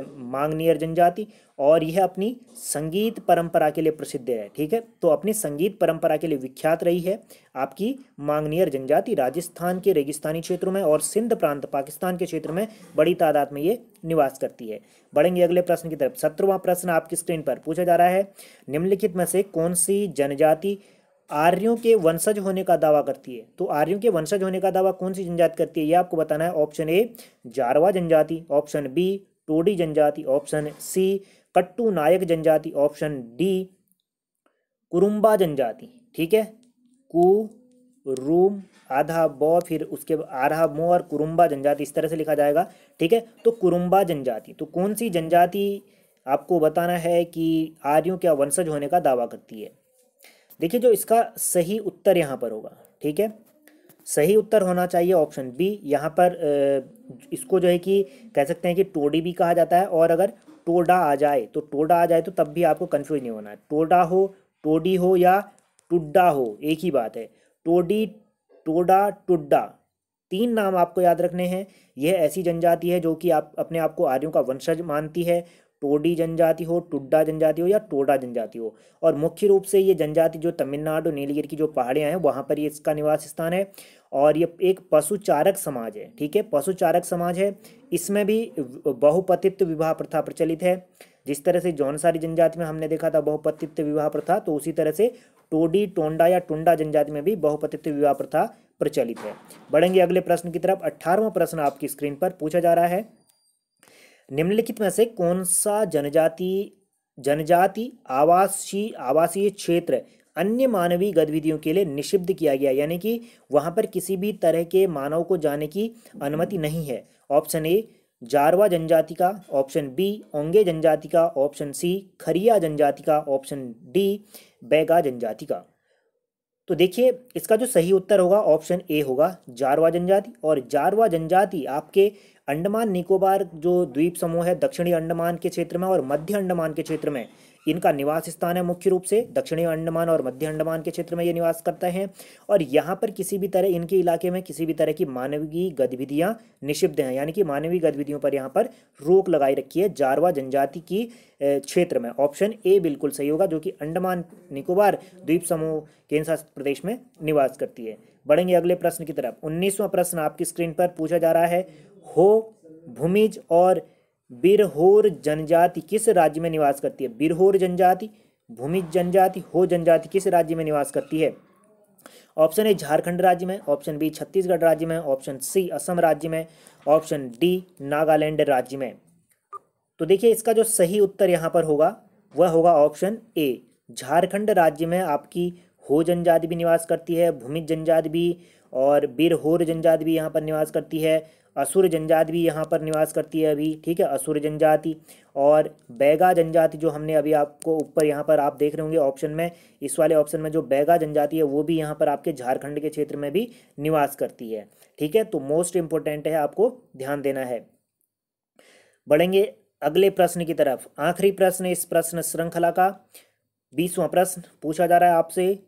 मांगनियर जनजाति, और यह अपनी संगीत परंपरा के लिए प्रसिद्ध है। ठीक है, तो अपनी संगीत परंपरा के लिए विख्यात रही है आपकी मांगनियर जनजाति, राजस्थान के रेगिस्तानी क्षेत्रों में और सिंध प्रांत पाकिस्तान के क्षेत्र में बड़ी तादाद में ये निवास करती है। बढ़ेंगे अगले प्रश्न की तरफ। 17वां प्रश्न आपकी स्क्रीन पर पूछा जा रहा है, निम्नलिखित में से कौन सी जनजाति आर्यों के वंशज होने का दावा करती है? तो आर्यों के वंशज होने का दावा कौन सी जनजाति करती है, ये आपको बताना है। ऑप्शन ए जारवा जनजाति, ऑप्शन बी टोडी जनजाति, ऑप्शन सी कट्टू नायक जनजाति, ऑप्शन डी कुरुम्बा जनजाति। ठीक है, कुरुम आधा बौ फिर उसके आधा मो और कुरुम्बा जनजाति इस तरह से लिखा जाएगा। ठीक है, तो कुरुम्बा जनजाति, तो कौन सी जनजाति आपको बताना है कि आर्यों के वंशज होने का दावा करती है? देखिए जो इसका सही उत्तर यहाँ पर होगा, ठीक है, सही उत्तर होना चाहिए ऑप्शन बी। यहाँ पर इसको जो है कि कह सकते हैं कि टोडी भी कहा जाता है, और अगर टोडा आ जाए तो तब भी आपको कंफ्यूज नहीं होना है। टोडा हो, टोडी हो या टुड्डा हो, एक ही बात है। टोडी, टोडा, टुड्डा, तीन नाम आपको याद रखने हैं। यह ऐसी जनजाति है जो कि आप अपने आप को आर्यों का वंशज मानती है। टोडी जनजाति हो, टुड्डा जनजाति हो या टोडा जनजाति हो, और मुख्य रूप से ये जनजाति जो तमिलनाडु नीलगिरी की जो पहाड़ियाँ हैं वहाँ पर ये इसका निवास स्थान है। और ये एक पशुचारक समाज है, ठीक है, पशुचारक समाज है। इसमें भी बहुपतित्व विवाह प्रथा प्रचलित है। जिस तरह से जौनसारी जनजाति में हमने देखा था बहुपतित्व विवाह प्रथा, तो उसी तरह से टोडी, टोंडा या टुंडा जनजाति में भी बहुपतित्व विवाह प्रथा प्रचलित है। बढ़ेंगे अगले प्रश्न की तरफ। 18वां प्रश्न आपकी स्क्रीन पर पूछा जा रहा है, निम्नलिखित में से कौन सा जनजाति आवासीय क्षेत्र अन्य मानवीय गतिविधियों के लिए निषिद्ध किया गया, यानी कि वहाँ पर किसी भी तरह के मानव को जाने की अनुमति नहीं है। ऑप्शन ए जारवा जनजाति का, ऑप्शन बी ओंगे जनजाति का, ऑप्शन सी खरिया जनजाति का, ऑप्शन डी बैगा जनजाति का। तो देखिए इसका जो सही उत्तर होगा ऑप्शन ए होगा जारवा जनजाति। और जारवा जनजाति आपके अंडमान निकोबार जो द्वीप समूह है दक्षिणी अंडमान के क्षेत्र में और मध्य अंडमान के क्षेत्र में इनका निवास स्थान है। मुख्य रूप से दक्षिणी अंडमान और मध्य अंडमान के क्षेत्र में ये निवास करते हैं और यहाँ पर किसी भी तरह इनके इलाके में किसी भी तरह की मानवीय गतिविधियाँ निषिद्ध हैं, यानी कि मानवीय गतिविधियों पर यहाँ पर रोक लगाई रखी है जारवा जनजाति की क्षेत्र में। ऑप्शन ए बिल्कुल सही होगा, जो कि अंडमान निकोबार द्वीप समूह केंद्र शासित प्रदेश में निवास करती है। बढ़ेंगे अगले प्रश्न की तरफ। 19वां प्रश्न आपकी स्क्रीन पर पूछा जा रहा है, हो, भूमिज और बिरहोर जनजाति किस राज्य में निवास करती है? बिरहोर जनजाति, भूमिज जनजाति, हो जनजाति किस राज्य में निवास करती है? ऑप्शन ए झारखंड राज्य में, ऑप्शन बी छत्तीसगढ़ राज्य में, ऑप्शन सी असम राज्य में, ऑप्शन डी नागालैंड राज्य में। तो देखिए इसका जो सही उत्तर यहाँ पर होगा वह होगा ऑप्शन ए झारखंड राज्य में आपकी हो जनजाति भी निवास करती है, भूमिज जनजाति भी और बिरहोर जनजाति भी यहाँ पर निवास करती है, असुर जनजाति भी यहाँ पर निवास करती है अभी, ठीक है, असुर जनजाति और बैगा जनजाति जो हमने अभी आपको ऊपर यहाँ पर आप देख रहे होंगे ऑप्शन में, इस वाले ऑप्शन में जो बैगा जनजाति है वो भी यहाँ पर आपके झारखंड के क्षेत्र में भी निवास करती है, ठीक है। तो मोस्ट इम्पोर्टेंट है, आपको ध्यान देना है। बढ़ेंगे अगले प्रश्न की तरफ। आखिरी प्रश्न इस प्रश्न श्रृंखला का 20वां प्रश्न पूछा जा रहा है आपसे,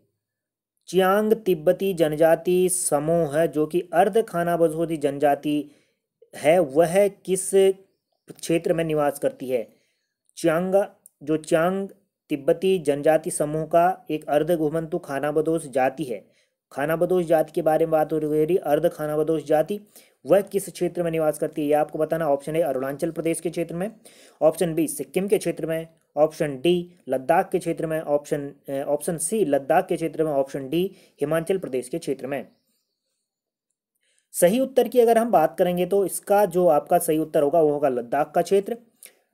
चियांग तिब्बती जनजाति समूह है जो कि अर्ध खानाबदोश जनजाति है वह किस क्षेत्र में निवास करती है? चियांग तिब्बती जनजाति समूह का एक अर्ध घुमंतु खानाबदोश जाति है। खानाबदोश जाति के बारे में बात हो रही, अर्ध खानाबदोश जाति वह किस क्षेत्र में निवास करती है ये आपको बताना। ऑप्शन ए अरुणाचल प्रदेश के क्षेत्र में, ऑप्शन बी सिक्किम के क्षेत्र में, ऑप्शन डी लद्दाख के क्षेत्र में, ऑप्शन सी लद्दाख के क्षेत्र में, ऑप्शन डी हिमाचल प्रदेश के क्षेत्र में। सही उत्तर की अगर हम बात करेंगे तो इसका जो आपका सही उत्तर होगा वो होगा लद्दाख का क्षेत्र।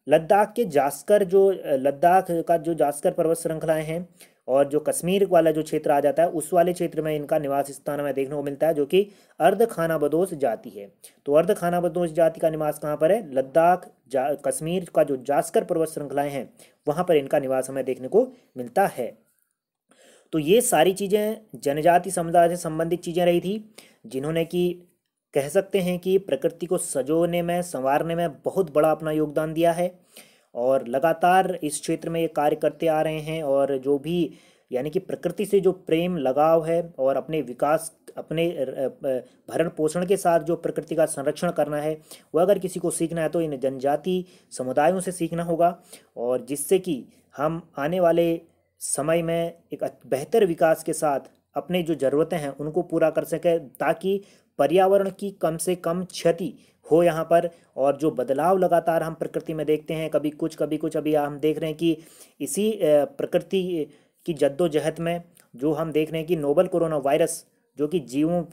लद्दाख के जास्कर जो लद्दाख का जो जास्कर पर्वत श्रृंखलाएं हैं और जो कश्मीर वाला जो क्षेत्र आ जाता है उस वाले क्षेत्र में इनका निवास स्थान हमें देखने को मिलता है जो कि अर्ध खानाबदोश जाति है। तो अर्ध खानाबदोश जाति का निवास कहाँ पर है? लद्दाख कश्मीर का जो जास्कर पर्वत श्रृंखलाएं हैं वहाँ पर इनका निवास हमें देखने को मिलता है। तो ये सारी चीज़ें जनजाति समुदाय से संबंधित चीज़ें रही थी जिन्होंने कि कह सकते हैं कि प्रकृति को सजोने में संवारने में बहुत बड़ा अपना योगदान दिया है और लगातार इस क्षेत्र में ये कार्य करते आ रहे हैं। और जो भी यानी कि प्रकृति से जो प्रेम लगाव है और अपने विकास अपने भरण पोषण के साथ जो प्रकृति का संरक्षण करना है वो अगर किसी को सीखना है तो इन जनजाति समुदायों से सीखना होगा और जिससे कि हम आने वाले समय में एक बेहतर विकास के साथ अपने जो ज़रूरतें हैं उनको पूरा कर सकें ताकि पर्यावरण की कम से कम क्षति हो यहाँ पर। और जो बदलाव लगातार हम प्रकृति में देखते हैं कभी कुछ अभी हम देख रहे हैं कि इसी प्रकृति की जद्दोजहद में जो हम देख रहे हैं कि नोवल कोरोना वायरस जो कि जीवों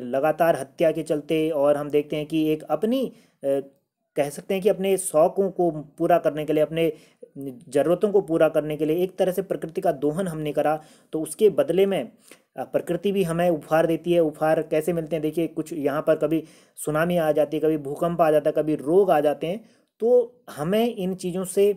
लगातार हत्या के चलते और हम देखते हैं कि एक अपनी कह सकते हैं कि अपने शौकों को पूरा करने के लिए अपने ज़रूरतों को पूरा करने के लिए एक तरह से प्रकृति का दोहन हमने करा तो उसके बदले में प्रकृति भी हमें उपहार देती है। उपहार कैसे मिलते हैं देखिए, कुछ यहाँ पर कभी सुनामी आ जाती है, कभी भूकंप आ जाता है, कभी रोग आ जाते हैं। तो हमें इन चीज़ों से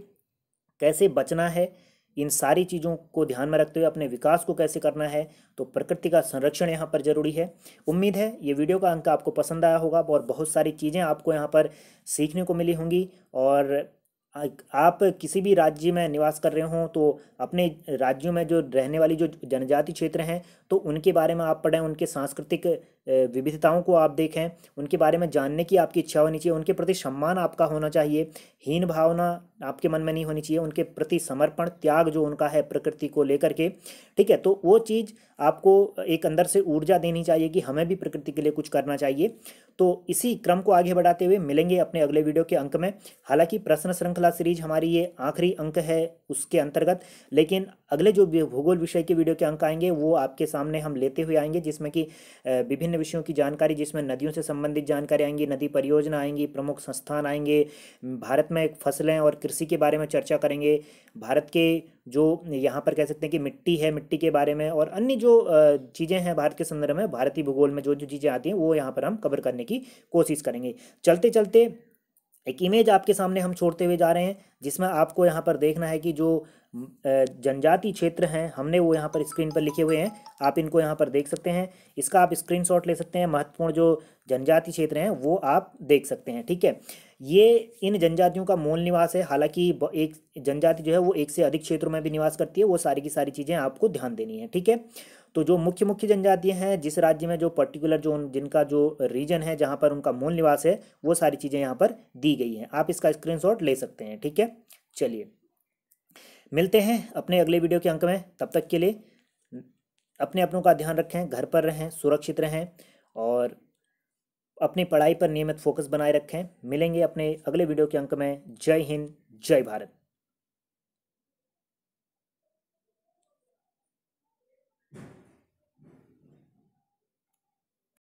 कैसे बचना है, इन सारी चीज़ों को ध्यान में रखते हुए अपने विकास को कैसे करना है, तो प्रकृति का संरक्षण यहाँ पर जरूरी है। उम्मीद है ये वीडियो का अंक आपको पसंद आया होगा और बहुत सारी चीज़ें आपको यहाँ पर सीखने को मिली होंगी। और आप किसी भी राज्य में निवास कर रहे हों तो अपने राज्यों में जो रहने वाली जो जनजाति क्षेत्र हैं तो उनके बारे में आप पढ़ें, उनके सांस्कृतिक विविधताओं को आप देखें, उनके बारे में जानने की आपकी इच्छा होनी चाहिए, उनके प्रति सम्मान आपका होना चाहिए, हीन भावना आपके मन में नहीं होनी चाहिए, उनके प्रति समर्पण त्याग जो उनका है प्रकृति को लेकर के, ठीक है। तो वो चीज़ आपको एक अंदर से ऊर्जा देनी चाहिए कि हमें भी प्रकृति के लिए कुछ करना चाहिए। तो इसी क्रम को आगे बढ़ाते हुए मिलेंगे अपने अगले वीडियो के अंक में। हालांकि प्रश्न श्रृंखला सीरीज हमारी ये आखिरी अंक है उसके अंतर्गत, लेकिन अगले जो भूगोल विषय के वीडियो के अंक आएंगे वो आपके सामने हम लेते हुए आएंगे जिसमें कि विभिन्न विभिन्न विषयों की जानकारी, जिसमें नदियों से संबंधित जानकारी आएंगी, नदी परियोजना आएंगी, प्रमुख संस्थान आएंगे, भारत में फसलें और कृषि के बारे में चर्चा करेंगे, भारत के जो यहाँ पर कह सकते हैं कि मिट्टी है, मिट्टी के बारे में, और अन्य जो चीज़ें हैं भारत के संदर्भ में, भारतीय भूगोल में जो जो चीज़ें आती हैं वो यहाँ पर हम कवर करने की कोशिश करेंगे। चलते चलते एक इमेज आपके सामने हम छोड़ते हुए जा रहे हैं, जिसमें आपको यहाँ पर देखना है कि जो जनजाति क्षेत्र हैं हमने वो यहाँ पर स्क्रीन पर लिखे हुए हैं, आप इनको यहाँ पर देख सकते हैं। इसका आप स्क्रीनशॉट ले सकते हैं। महत्वपूर्ण जो जनजाति क्षेत्र हैं वो आप देख सकते हैं, ठीक है। ये इन जनजातियों का मूल निवास है। हालांकि एक जनजाति जो है वो एक से अधिक क्षेत्रों में भी निवास करती है। वो सारी की सारी चीज़ें आपको ध्यान देनी है, ठीक है। तो जो मुख्य मुख्य जनजातियां हैं, जिस राज्य में जो पर्टिकुलर जो जिनका जो रीजन है जहाँ पर उनका मूल निवास है, वो सारी चीज़ें यहाँ पर दी गई हैं। आप इसका स्क्रीनशॉट ले सकते हैं, ठीक है। चलिए मिलते हैं अपने अगले वीडियो के अंक में। तब तक के लिए अपने अपनों का ध्यान रखें, घर पर रहें, सुरक्षित रहें और अपनी पढ़ाई पर नियमित फोकस बनाए रखें। मिलेंगे अपने अगले वीडियो के अंक में। जय हिंद, जय भारत।